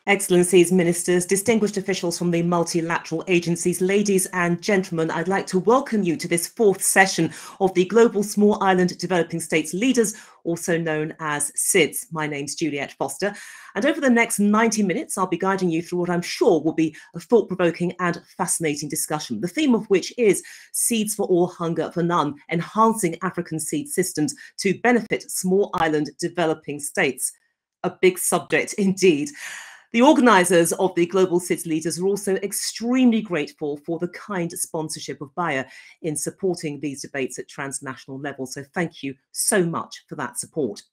Excellencies, ministers, distinguished officials from the multilateral agencies, ladies and gentlemen, I'd like to welcome you to this fourth session of the Global Small Island Developing States Leaders, also known as SIDS. My name's Juliette Foster, and over the next 90 minutes, I'll be guiding you through what I'm sure will be a thought-provoking and fascinating discussion, the theme of which is Seeds for All, Hunger for None, enhancing African seed systems to benefit small island developing states. A big subject indeed. The organisers of the Global SIDS Leaders are also extremely grateful for the kind sponsorship of Bayer in supporting these debates at transnational level. So thank you so much for that support.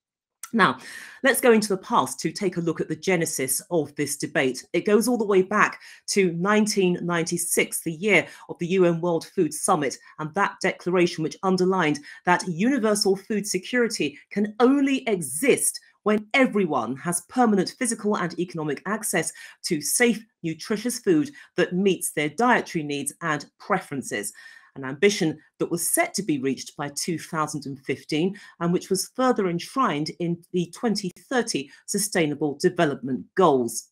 Now, let's go into the past to take a look at the genesis of this debate. It goes all the way back to 1996, the year of the UN World Food Summit, and that declaration which underlined that universal food security can only exist when everyone has permanent physical and economic access to safe, nutritious food that meets their dietary needs and preferences. An ambition that was set to be reached by 2015 and which was further enshrined in the 2030 Sustainable Development Goals.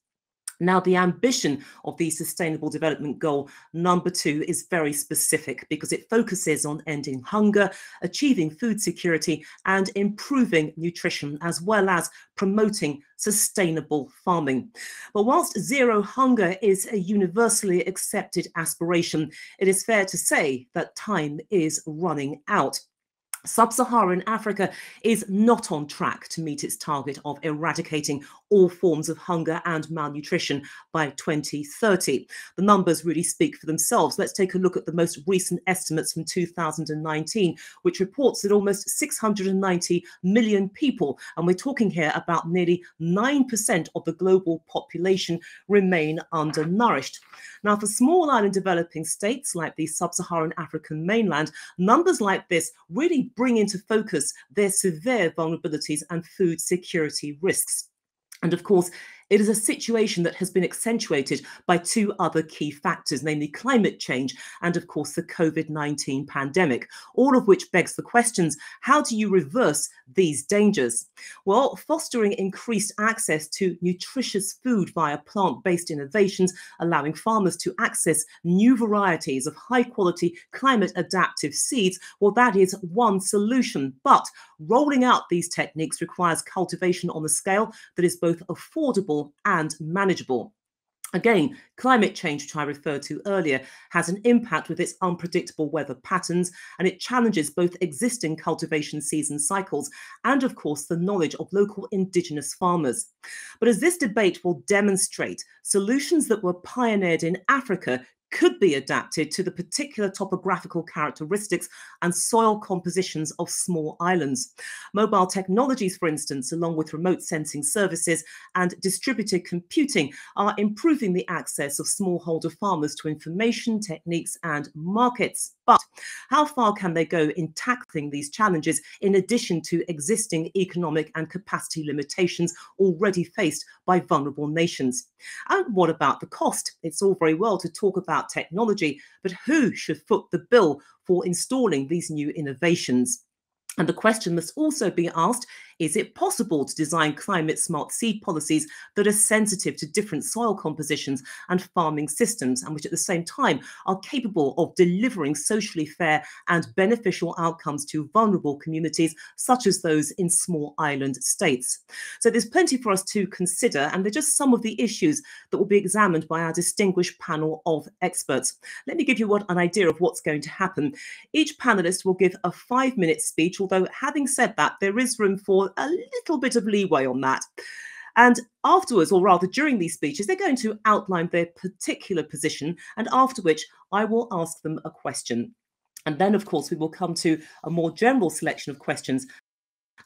Now, the ambition of the Sustainable Development Goal number 2 is very specific because it focuses on ending hunger, achieving food security, and improving nutrition, as well as promoting sustainable farming. But whilst zero hunger is a universally accepted aspiration, it is fair to say that time is running out. Sub-Saharan Africa is not on track to meet its target of eradicating all forms of hunger and malnutrition by 2030. The numbers really speak for themselves. Let's take a look at the most recent estimates from 2019, which reports that almost 690 million people, and we're talking here about nearly 9% of the global population, remain undernourished. Now, for small island developing states like the Sub-Saharan African mainland, numbers like this really bring into focus their severe vulnerabilities and food security risks. And of course, it is a situation that has been accentuated by two other key factors, namely climate change and, of course, the COVID-19 pandemic, all of which begs the questions, how do you reverse these dangers? Well, fostering increased access to nutritious food via plant-based innovations, allowing farmers to access new varieties of high-quality climate-adaptive seeds, well, that is one solution. But rolling out these techniques requires cultivation on a scale that is both affordable and manageable. Again, climate change, which I referred to earlier, has an impact with its unpredictable weather patterns, and it challenges both existing cultivation season cycles and, of course, the knowledge of local indigenous farmers. But as this debate will demonstrate, solutions that were pioneered in Africa could be adapted to the particular topographical characteristics and soil compositions of small islands. Mobile technologies, for instance, along with remote sensing services and distributed computing, are improving the access of smallholder farmers to information, techniques, and markets. But how far can they go in tackling these challenges in addition to existing economic and capacity limitations already faced by vulnerable nations? And what about the cost? It's all very well to talk about technology, but who should foot the bill for installing these new innovations? And the question must also be asked, is it possible to design climate-smart seed policies that are sensitive to different soil compositions and farming systems, and which at the same time are capable of delivering socially fair and beneficial outcomes to vulnerable communities, such as those in small island states? So there's plenty for us to consider, and they're just some of the issues that will be examined by our distinguished panel of experts. Let me give you an idea of what's going to happen. Each panelist will give a 5-minute speech, although having said that, there is room for a little bit of leeway on that. And afterwards, or rather during these speeches, they're going to outline their particular position, and after which I will ask them a question. And then, of course, we will come to a more general selection of questions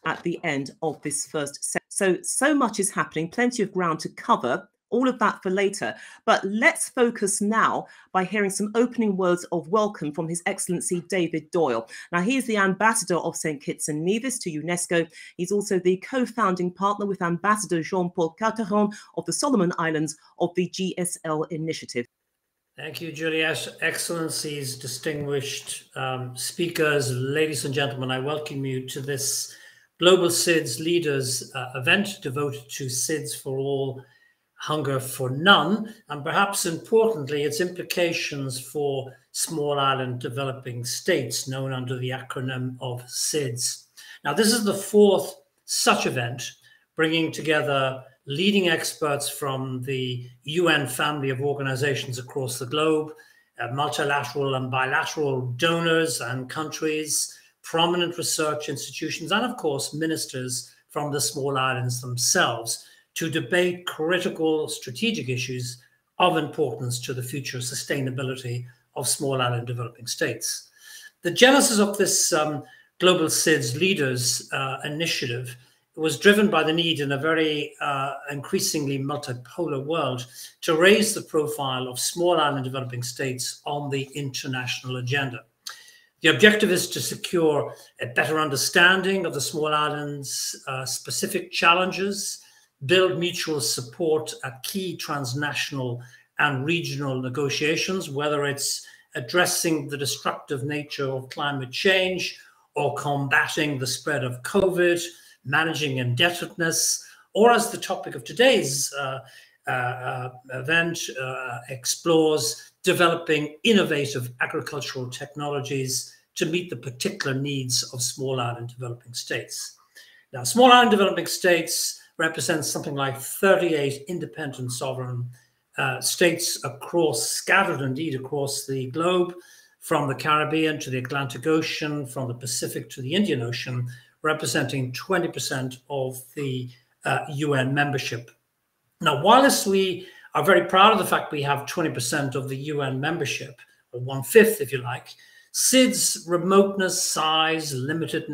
at the end of this first set. So much is happening, plenty of ground to cover. All of that for later, but let's focus now by hearing some opening words of welcome from His Excellency David Doyle. Now, he is the ambassador of St. Kitts and Nevis to UNESCO. He's also the co-founding partner with Ambassador Jean-Paul Carteron of the Solomon Islands of the GSL initiative. Thank you, Juliette. Excellencies, distinguished speakers, ladies and gentlemen, I welcome you to this Global SIDS Leaders event devoted to SIDS for All hunger for none, and perhaps importantly, its implications for small island developing states, known under the acronym of SIDS. Now, this is the fourth such event, bringing together leading experts from the UN family of organizations across the globe, multilateral and bilateral donors and countries, prominent research institutions, and of course, ministers from the small islands themselves to debate critical strategic issues of importance to the future sustainability of small island developing states. The genesis of this Global SIDS Leaders initiative was driven by the need in a very increasingly multipolar world to raise the profile of small island developing states on the international agenda. The objective is to secure a better understanding of the small islands' specific challenges, build mutual support at key transnational and regional negotiations, whether it's addressing the destructive nature of climate change or combating the spread of COVID, managing indebtedness, or as the topic of today's event explores, developing innovative agricultural technologies to meet the particular needs of small island developing states. Now, small island developing states represents something like 38 independent sovereign states scattered indeed across the globe, from the Caribbean to the Atlantic Ocean, from the Pacific to the Indian Ocean, representing 20% of the UN membership. Now, whilst we are very proud of the fact we have 20% of the UN membership, or 1/5 if you like, SIDS remoteness, size, limited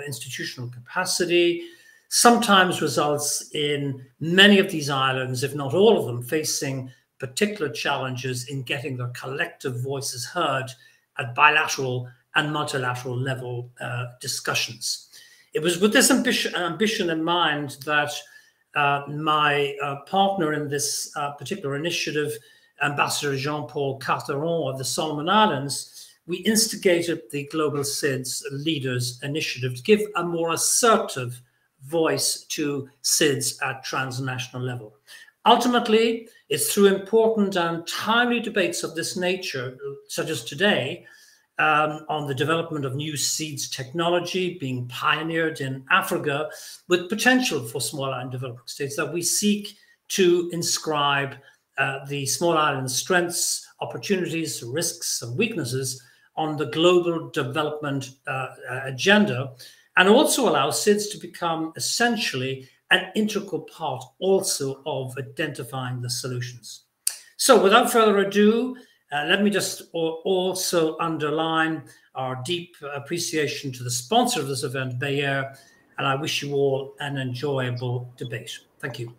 institutional capacity, sometimes results in many of these islands, if not all of them, facing particular challenges in getting their collective voices heard at bilateral and multilateral level discussions. It was with this ambition in mind that my partner in this particular initiative, Ambassador Jean-Paul Carteron of the Solomon Islands, we instigated the Global SIDS Leaders Initiative to give a more assertive voice to SIDS at transnational level. Ultimately, it's through important and timely debates of this nature, such as today, on the development of new seeds technology being pioneered in Africa with potential for small island developing states, that we seek to inscribe the small island strengths, opportunities, risks, and weaknesses on the global development agenda, and also allow SIDS to become essentially an integral part also of identifying the solutions. So without further ado, let me just also underline our deep appreciation to the sponsor of this event, Bayer, and I wish you all an enjoyable debate. Thank you.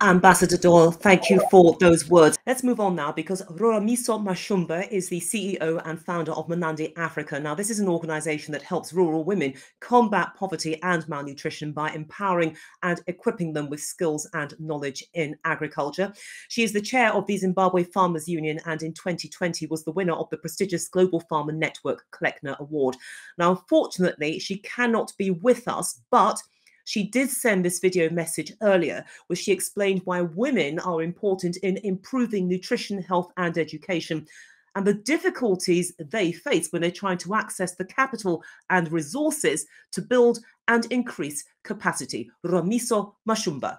Ambassador Doyle, thank you for those words. Let's move on now, because Romiso Mashumba is the CEO and founder of Manandi Africa. Now, this is an organization that helps rural women combat poverty and malnutrition by empowering and equipping them with skills and knowledge in agriculture. She is the chair of the Zimbabwe Farmers Union, and in 2020 was the winner of the prestigious Global Farmer Network Kleckner Award. Now, unfortunately, she cannot be with us, but she did send this video message earlier, where she explained why women are important in improving nutrition, health, and education, and the difficulties they face when they're trying to access the capital and resources to build and increase capacity. Romiso Mashumba.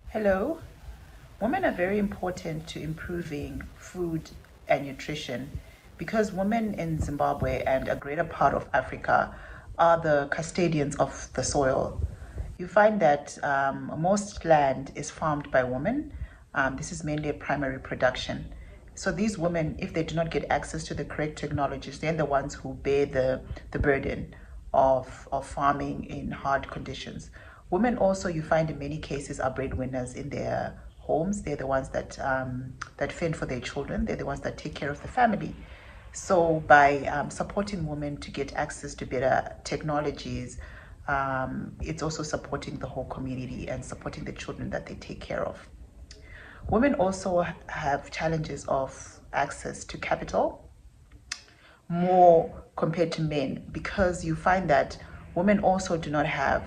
Hello. Women are very important to improving food and nutrition because women in Zimbabwe and a greater part of Africa are the custodians of the soil. You find that most land is farmed by women. This is mainly a primary production. So these women, if they do not get access to the correct technologies, they're the ones who bear the burden of farming in hard conditions. Women also, you find in many cases, are breadwinners in their homes. They're the ones that fend for their children. They're the ones that take care of the family. So by supporting women to get access to better technologies, it's also supporting the whole community and supporting the children that they take care of. Women also have challenges of access to capital more compared to men, because you find that women also do not have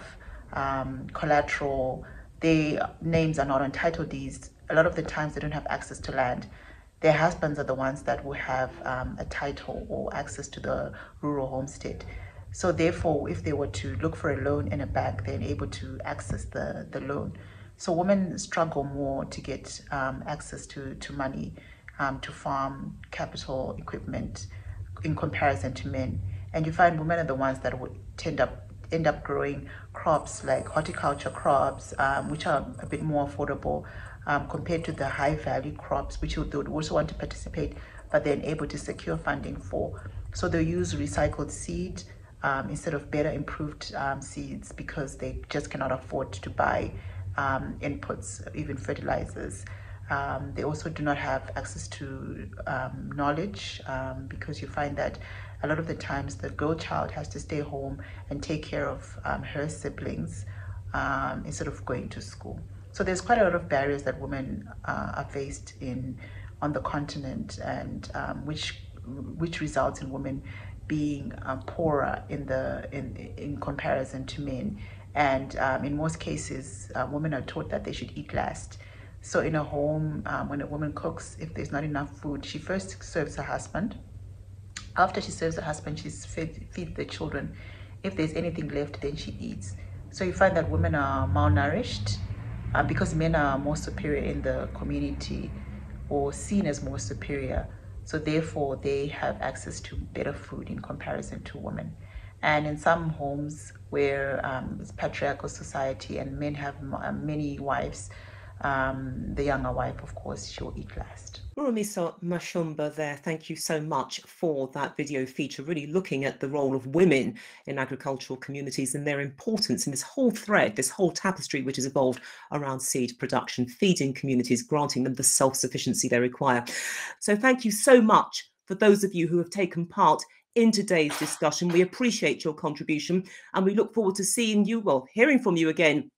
collateral their names are not on title deeds. A lot of the times they don't have access to land. Their husbands are the ones that will have a title or access to the rural homestead. So therefore, if they were to look for a loan in a bank, they're able to access the loan. So women struggle more to get access to money, to farm, capital, equipment, in comparison to men. And you find women are the ones that would end up growing crops like horticulture crops, which are a bit more affordable compared to the high value crops, which they would also want to participate, but then able to secure funding for. So they use recycled seed instead of better improved seeds, because they just cannot afford to buy inputs, even fertilizers. They also do not have access to knowledge, because you find that a lot of the times the girl child has to stay home and take care of her siblings instead of going to school. So there's quite a lot of barriers that women are faced on the continent, and which results in women being poorer in comparison to men. And in most cases, women are taught that they should eat last. So in a home, when a woman cooks, if there's not enough food, she first serves her husband. After she serves her husband, she feeds the children. If there's anything left, then she eats. So you find that women are malnourished because men are more superior in the community, or seen as more superior. So therefore, they have access to better food in comparison to women. And in some homes where it's patriarchal society and men have many wives, the younger wife, of course, she'll eat last. Romiso Mashumba there, thank you so much for that video feature, really looking at the role of women in agricultural communities and their importance in this whole thread, this whole tapestry which has evolved around seed production, feeding communities, granting them the self-sufficiency they require. So thank you so much for those of you who have taken part in today's discussion. We appreciate your contribution, and we look forward to seeing you, well, hearing from you again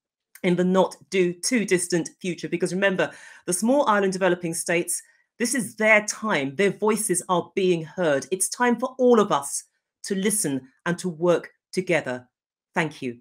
in the not too distant future, because remember, the small island developing states, this is their time. Their voices are being heard. It's time for all of us to listen and to work together. Thank you.